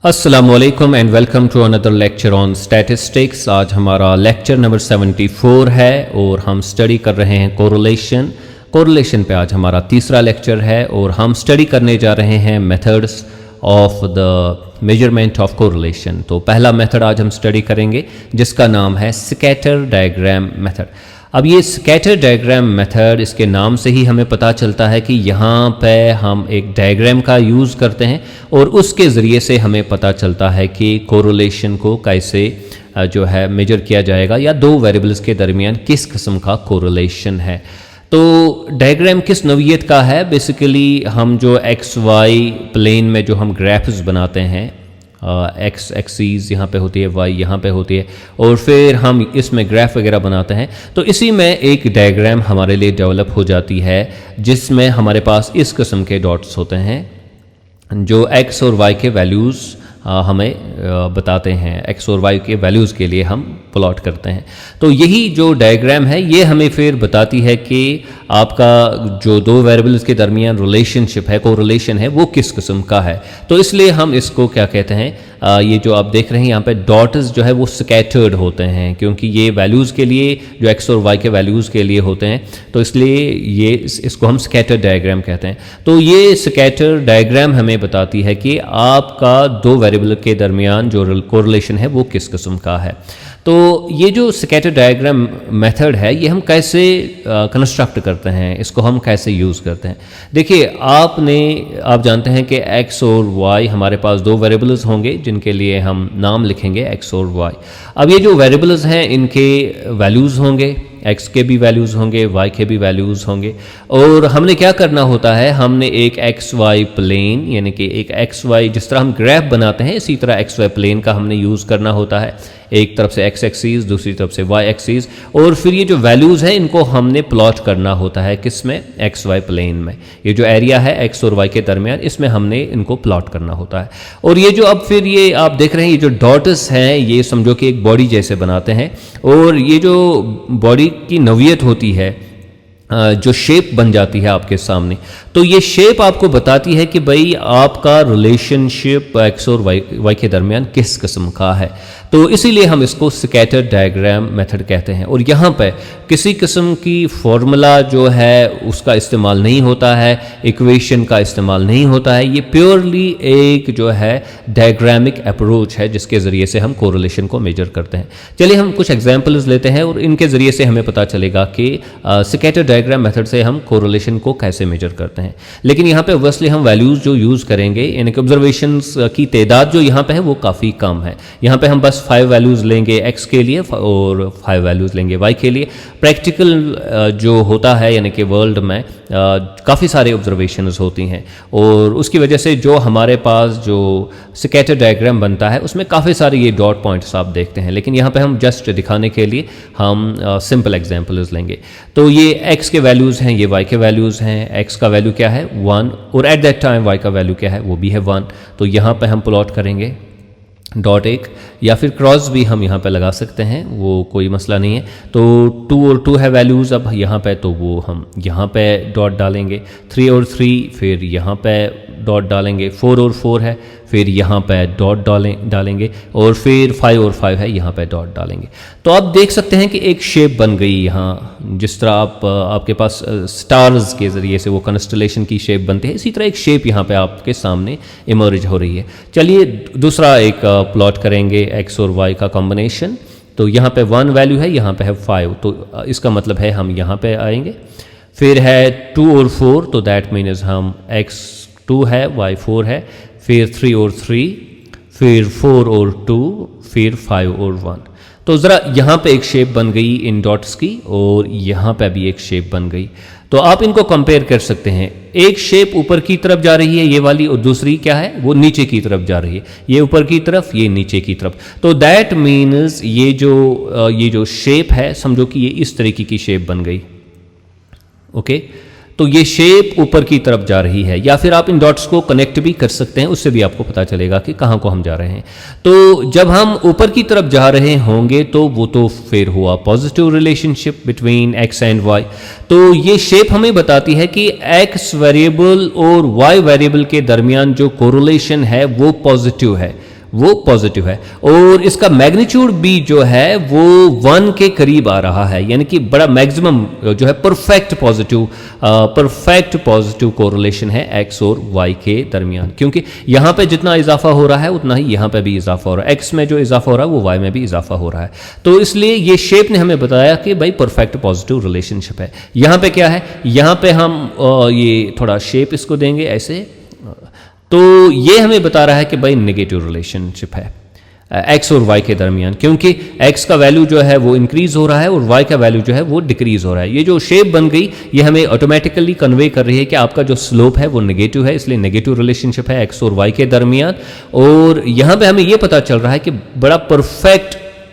अस्सलामुअलैकुम and welcome to another lecture on statistics. आज हमारा लेक्चर नंबर 74 है और हम स्टडी कर रहे हैं कोरिलेशन पे आज हमारा तीसरा लेक्चर है और हम स्टडी करने जा रहे हैं methods of the measurement of correlation. तो पहला मेथड आज हम स्टडी करेंगे जिसका नाम है स्कैटर डायग्राम मेथड। अब ये स्कैटर डायग्राम मेथड, इसके नाम से ही हमें पता चलता है कि यहाँ पे हम एक डायग्राम का यूज़ करते हैं और उसके ज़रिए से हमें पता चलता है कि कोरिलेशन को कैसे जो है मेजर किया जाएगा या दो वेरिएबल्स के दरमियान किस किस्म का कोरिलेशन है। तो डायग्राम किस नौइयत का है? बेसिकली हम जो एक्स वाई प्लेन में जो हम ग्राफ्स बनाते हैं, एक्स एक्सीज यहाँ पे होती है, वाई यहाँ पे होती है और फिर हम इसमें ग्राफ वगैरह बनाते हैं, तो इसी में एक डायग्राम हमारे लिए डेवलप हो जाती है जिसमें हमारे पास इस किस्म के डॉट्स होते हैं जो एक्स और वाई के वैल्यूज़ हमें बताते हैं। एक्स और वाई के वैल्यूज़ के लिए हम प्लॉट करते हैं। तो यही जो डायग्राम है ये हमें फिर बताती है कि आपका जो दो वेरिएबल्स के दरमियान रिलेशनशिप है, कोरिलेशन है, वो किस किस्म का है। तो इसलिए हम इसको क्या कहते हैं, ये जो आप देख रहे हैं यहाँ पे डॉट्स जो है वो स्कैटर्ड होते हैं क्योंकि ये वैल्यूज़ के लिए, जो एक्स और वाई के वैल्यूज़ के लिए होते हैं, तो इसलिए ये इसको हम स्कैटर डायग्राम कहते हैं। तो ये स्कैटर डायग्राम हमें बताती है कि आपका दो वेरिएबल के दरमियान जो कोरिलेशन है वो किस किस्म का है। तो ये जो स्कैटर डायग्राम मेथड है ये हम कैसे कंस्ट्रक्ट करते हैं, इसको हम कैसे यूज़ करते हैं। देखिए आप जानते हैं कि एक्स और वाई हमारे पास दो वेरिएबल्स होंगे जिनके लिए हम नाम लिखेंगे एक्स और वाई। अब ये जो वेरिएबल्स हैं इनके वैल्यूज़ होंगे, एक्स के भी वैल्यूज़ होंगे, वाई के भी वैल्यूज़ होंगे और हमने क्या करना होता है, हमने एक एक्स वाई प्लेन यानी कि एक एक्स वाई, जिस तरह हम ग्राफ बनाते हैं इसी तरह एक्स वाई प्लेन का हमने यूज़ करना होता है। एक तरफ से एक्स एक्सीज, दूसरी तरफ से वाई एक्सीज, और फिर ये जो वैल्यूज़ हैं इनको हमने प्लॉट करना होता है किस में, एक्स वाई प्लेन में। ये जो एरिया है एक्स और वाई के दरमियान, इसमें हमने इनको प्लॉट करना होता है। और ये जो अब फिर ये आप देख रहे हैं, ये जो डॉट्स हैं ये समझो कि एक बॉडी जैसे बनाते हैं और ये जो बॉडी की नौइयत होती है, जो शेप बन जाती है आपके सामने, तो ये शेप आपको बताती है कि भाई आपका रिलेशनशिप एक्स और वाई के दरमियान किस किस्म का है। तो इसीलिए हम इसको स्कैटर डायग्राम मेथड कहते हैं। और यहाँ पे किसी किस्म की फॉर्मूला जो है उसका इस्तेमाल नहीं होता है, इक्वेशन का इस्तेमाल नहीं होता है। ये प्योरली एक जो है डायग्रामिक अप्रोच है जिसके ज़रिए से हम कोरिलेशन को मेजर करते हैं। चलिए हम कुछ एग्जांपल्स लेते हैं और इनके ज़रिए से हमें पता चलेगा कि स्कैटर डायग्राम मेथड से हम कोरिलेशन को कैसे मेजर करते हैं। लेकिन यहाँ पे ऑब्वियसली हम वैल्यूज़ जो यूज़ करेंगे, यानी कि ऑब्जर्वेशंस की तादाद जो यहाँ पे है वो काफ़ी कम है। यहाँ पे हम बस 5 वैल्यूज़ लेंगे एक्स के लिए और 5 वैल्यूज़ लेंगे वाई के लिए। प्रैक्टिकल जो होता है यानी कि वर्ल्ड में काफ़ी सारे ऑब्जर्वेशंस होती हैं और उसकी वजह से जो हमारे पास जो स्कैटर डायग्राम बनता है उसमें काफ़ी सारे ये डॉट पॉइंट्स आप देखते हैं। लेकिन यहाँ पे हम जस्ट दिखाने के लिए हम सिंपल एग्जांपल्स लेंगे। तो ये एक्स के वैल्यूज़ हैं, ये वाई के वैल्यूज़ हैं। एक्स का वैल्यू क्या है 1 और एट दैट टाइम वाई का वैल्यू क्या है वो भी है 1। तो यहाँ पे हम प्लॉट करेंगे डॉट एक, या फिर क्रॉस भी हम यहाँ पे लगा सकते हैं, वो कोई मसला नहीं है। तो 2 और 2 है वैल्यूज़ अब यहाँ पे, तो वो हम यहाँ पे डॉट डालेंगे। 3 और 3 फिर यहाँ पे डॉट डालेंगे। 4 और 4 है फिर यहाँ पे डॉट डालेंगे और फिर 5 और 5 है यहाँ पे डॉट डालेंगे। तो आप देख सकते हैं कि एक शेप बन गई यहाँ, जिस तरह आपके पास स्टार्स के ज़रिए से वो कॉन्स्टेलेशन की शेप बनती है, इसी तरह एक शेप यहाँ पे आपके सामने इमर्ज हो रही है। चलिए दूसरा एक प्लॉट करेंगे एक्स और वाई का कॉम्बिनेशन। तो यहाँ पे 1 वैल्यू है, यहाँ पे है 5, तो इसका मतलब है हम यहाँ पे आएंगे। फिर है 2 और 4, तो दैट मीन्स हम एक्स 2 है, वाई 4 है, फिर 3 और 3, फिर 4 और 2, फिर 5 और 1। तो ज़रा यहाँ पे एक शेप बन गई इन डॉट्स की और यहाँ पे भी एक शेप बन गई। तो आप इनको कंपेयर कर सकते हैं। एक शेप ऊपर की तरफ जा रही है ये वाली, और दूसरी क्या है वो नीचे की तरफ जा रही है। ये ऊपर की तरफ, ये नीचे की तरफ। तो दैट मीन्स ये जो शेप है, समझो कि ये इस तरीके की शेप बन गई। ओके, तो ये शेप ऊपर की तरफ जा रही है। या फिर आप इन डॉट्स को कनेक्ट भी कर सकते हैं, उससे भी आपको पता चलेगा कि कहाँ को हम जा रहे हैं। तो जब हम ऊपर की तरफ जा रहे होंगे तो वो तो फिर हुआ positive relationship between X and Y. तो ये शेप हमें बताती है कि एक्स वेरिएबल और वाई वेरिएबल के दरमियान जो कोरिलेशन है वो पॉजिटिव है। वो पॉजिटिव है, और इसका मैग्नीट्यूड भी जो है वो 1 के करीब आ रहा है, यानी कि बड़ा मैक्सिमम जो है परफेक्ट पॉजिटिव कोरिलेशन है एक्स और वाई के दरमियान, क्योंकि यहाँ पे जितना इजाफा हो रहा है उतना ही यहाँ पे भी इजाफा हो रहा है, एक्स में जो इजाफा हो रहा है वो वाई में भी इजाफा हो रहा है। तो इसलिए ये शेप ने हमें बताया कि भाई परफेक्ट पॉजिटिव रिलेशनशिप है। यहाँ पे क्या है, यहाँ पे हम ये थोड़ा शेप इसको देंगे ऐसे, तो ये हमें बता रहा है कि भाई नेगेटिव रिलेशनशिप है एक्स और वाई के दरमियान, क्योंकि एक्स का वैल्यू जो है वो इंक्रीज हो रहा है और वाई का वैल्यू जो है वो डिक्रीज हो रहा है। ये जो शेप बन गई ये हमें ऑटोमेटिकली कन्वे कर रही है कि आपका जो स्लोप है वो नेगेटिव है, इसलिए नेगेटिव रिलेशनशिप है एक्स और वाई के दरमियान। और यहाँ पे हमें ये पता चल रहा है कि बड़ा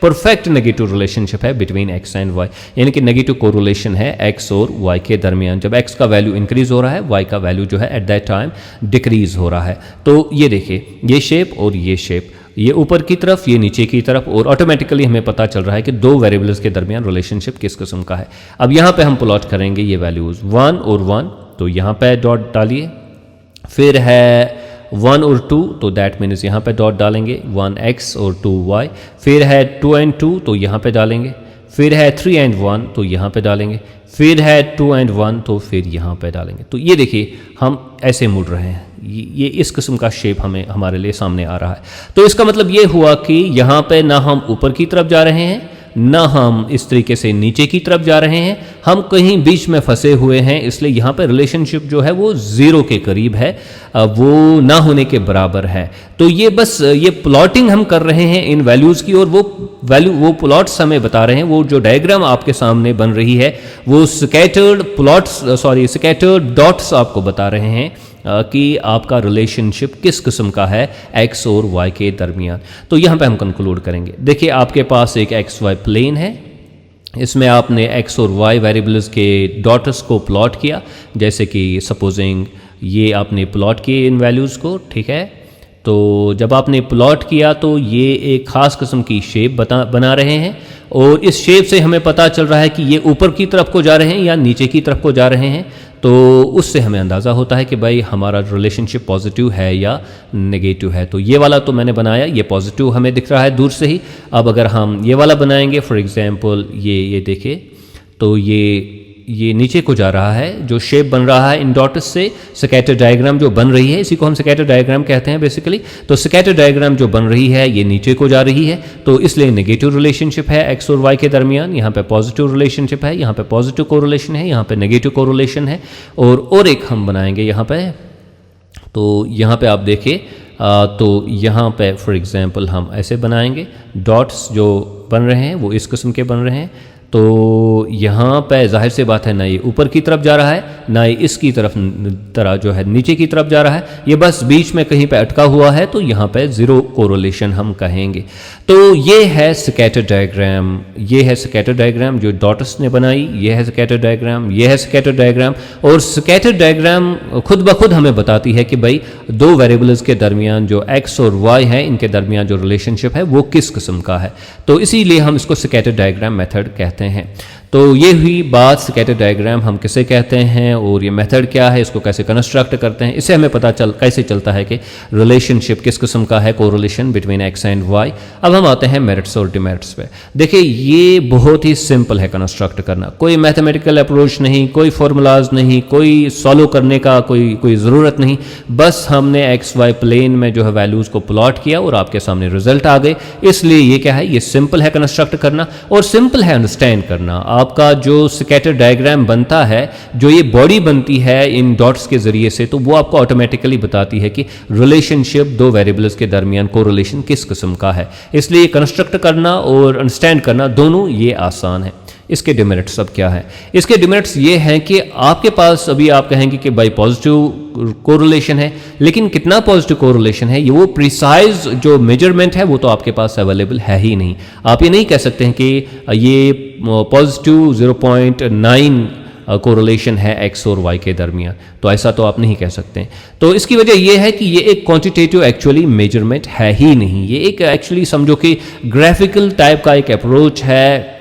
परफेक्ट नेगेटिव रिलेशनशिप है बिटवीन एक्स एंड वाई, यानी कि नेगेटिव कोरिलेशन है एक्स और वाई के दरमियान। जब एक्स का वैल्यू इंक्रीज हो रहा है, वाई का वैल्यू जो है एट दैट टाइम डिक्रीज हो रहा है। तो ये देखिए, ये शेप और ये शेप, ये ऊपर की तरफ, ये नीचे की तरफ, और ऑटोमेटिकली हमें पता चल रहा है कि दो वेरिएबल्स के दरमियान रिलेशनशिप किस किस्म का है। अब यहाँ पे हम प्लॉट करेंगे ये वैल्यूज़ 1 और 1, तो यहाँ पे डॉट डालिए, फिर है 1 और 2, तो दैट मीन्स यहाँ पे डॉट डालेंगे, 1x और 2y, फिर है 2 एंड 2, तो यहाँ पे डालेंगे, फिर है 3 एंड 1, तो यहाँ पे डालेंगे, फिर है 2 एंड 1, तो फिर यहाँ पे डालेंगे। तो ये देखिए हम ऐसे मुड़ रहे हैं, ये इस किस्म का शेप हमारे लिए सामने आ रहा है। तो इसका मतलब ये हुआ कि यहाँ पे ना हम ऊपर की तरफ जा रहे हैं, ना हम इस तरीके से नीचे की तरफ जा रहे हैं, हम कहीं बीच में फंसे हुए हैं, इसलिए यहाँ पे रिलेशनशिप जो है वो 0 के करीब है, वो ना होने के बराबर है। तो ये बस ये प्लॉटिंग हम कर रहे हैं इन वैल्यूज़ की, और वो प्लॉट्स हमें बता रहे हैं, वो जो डायग्राम आपके सामने बन रही है वो स्कैटर्ड डॉट्स आपको बता रहे हैं कि आपका रिलेशनशिप किस किस्म का है एक्स और वाई के दरमियान। तो यहाँ पे हम कंक्लूड करेंगे। देखिए आपके पास एक एक्स वाई प्लेन है, इसमें आपने एक्स और वाई वेरिएबल्स के डॉट्स को प्लॉट किया, जैसे कि सपोजिंग ये आपने प्लॉट किए इन वैल्यूज़ को, ठीक है। तो जब आपने प्लॉट किया तो ये एक ख़ास किस्म की शेप बना रहे हैं, और इस शेप से हमें पता चल रहा है कि ये ऊपर की तरफ को जा रहे हैं या नीचे की तरफ को जा रहे हैं। तो उससे हमें अंदाज़ा होता है कि भाई हमारा रिलेशनशिप पॉजिटिव है या नेगेटिव है। तो ये वाला तो मैंने बनाया, ये पॉजिटिव हमें दिख रहा है दूर से ही। अब अगर हम ये वाला बनाएंगे, फॉर एग्जांपल ये देखें, तो ये नीचे को जा रहा है, जो शेप बन रहा है इन डॉट्स से, स्कैटर डायग्राम जो बन रही है, इसी को हम स्कैटर डायग्राम कहते हैं बेसिकली। तो स्कैटर डायग्राम जो बन रही है ये नीचे को जा रही है, तो इसलिए नेगेटिव रिलेशनशिप है एक्स और वाई के दरमियान। यहाँ पे पॉजिटिव रिलेशनशिप है, यहाँ पे पॉजिटिव कोरिलेशन है, यहाँ पे नेगेटिव कोरिलेशन है। और एक हम बनाएंगे यहाँ पे, तो यहाँ पे आप देखें, तो यहाँ पे फॉर एग्जांपल हम ऐसे बनाएंगे, डॉट्स जो बन रहे हैं वो इस किस्म के बन रहे हैं। तो यहाँ पे जाहिर सी बात है, ना ये ऊपर की तरफ जा रहा है, ना ये इसकी तरह जो है नीचे की तरफ जा रहा है, ये बस बीच में कहीं पे अटका हुआ है, तो यहाँ पे ज़ीरो कोरिलेशन हम कहेंगे। तो ये है स्कैटर डायग्राम, ये है स्कैटर डायग्राम जो डॉट्स ने बनाई, ये है स्कैटर डायग्राम, ये है स्कैटर डायग्राम। और स्कैटर डायग्राम खुद ब खुद हमें बताती है कि भाई दो वेरिएबल्स के दरमियान जो एक्स और वाई है, इनके दरमियान जो रिलेशनशिप है वो किस किस्म का है। तो इसीलिए हम इसको स्कैटर डायग्राम मेथड कहते हैं। तो ये हुई बात, स्कैटर डायग्राम हम किसे कहते हैं और ये मेथड क्या है, इसको कैसे कंस्ट्रक्ट करते हैं, इससे हमें पता कैसे चलता है कि रिलेशनशिप किस किस्म का है, correlation between X and Y. अब हम आते हैं मेरिट्स और डिमेरिट्स पे। देखिए ये बहुत ही सिंपल है कंस्ट्रक्ट करना, कोई मैथमेटिकल अप्रोच नहीं, कोई फॉर्मूलाज नहीं, कोई सॉल्व करने का कोई ज़रूरत नहीं। बस हमने एक्स वाई प्लेन में जो है वैल्यूज़ को प्लॉट किया और आपके सामने रिजल्ट आ गए। इसलिए ये क्या है, ये सिंपल है कंस्ट्रक्ट करना और सिंपल है अंडरस्टैंड करना। आपका जो स्कैटर डायग्राम बनता है, जो ये बॉडी बनती है इन डॉट्स के जरिए से, तो वो आपको ऑटोमेटिकली बताती है कि रिलेशनशिप दो वेरिएबल्स के दरमियान कोरिलेशन किस किस्म का है। इसलिए कंस्ट्रक्ट करना और अंडरस्टैंड करना दोनों ये आसान है। इसके डिमेरिट्स अब क्या है, इसके डिमेरिट्स ये हैं कि आपके पास अभी आप कहेंगे कि भाई पॉजिटिव कोरिलेशन है, लेकिन कितना पॉजिटिव कोरिलेशन है, ये वो प्रिसाइज जो मेजरमेंट है वो तो आपके पास अवेलेबल है ही नहीं। आप ये नहीं कह सकते हैं कि ये पॉजिटिव 0.9 कोरिलेशन है एक्स और वाई के दरमियान, तो ऐसा तो आप नहीं कह सकते। तो इसकी वजह यह है कि ये एक क्वांटिटेटिव एक्चुअली मेजरमेंट है ही नहीं, ये एक एक्चुअली समझो कि ग्राफिकल टाइप का एक अप्रोच है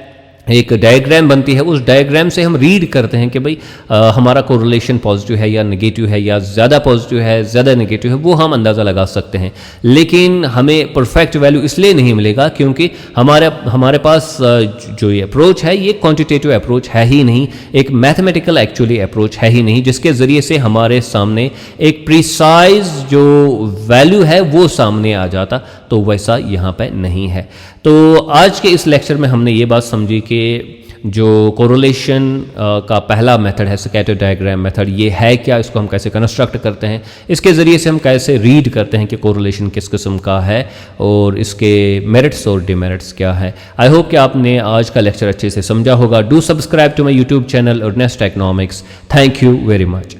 एक डायग्राम बनती है, उस डायग्राम से हम रीड करते हैं कि भाई हमारा कोरिलेशन पॉजिटिव है या नेगेटिव है, या ज़्यादा पॉजिटिव है ज़्यादा नेगेटिव है, वो हम अंदाज़ा लगा सकते हैं। लेकिन हमें परफेक्ट वैल्यू इसलिए नहीं मिलेगा क्योंकि हमारे पास जो ये अप्रोच है ये क्वांटिटेटिव अप्रोच है ही नहीं, एक मैथमेटिकल एक्चुअली अप्रोच है ही नहीं जिसके ज़रिए से हमारे सामने एक प्रिसाइज जो वैल्यू है वो सामने आ जाता, तो वैसा यहाँ पे नहीं है। तो आज के इस लेक्चर में हमने ये बात समझी कि जो कोरिलेशन का पहला मेथड है स्कैटर डायग्राम मेथड, ये है क्या, इसको हम कैसे कंस्ट्रक्ट करते हैं, इसके ज़रिए से हम कैसे रीड करते हैं कि कोरिलेशन किस किस्म का है और इसके मेरिट्स और डिमेरिट्स क्या है। आई होप कि आपने आज का लेक्चर अच्छे से समझा होगा। Do subscribe to my YouTube channel Earnest Economics. Thank you very much.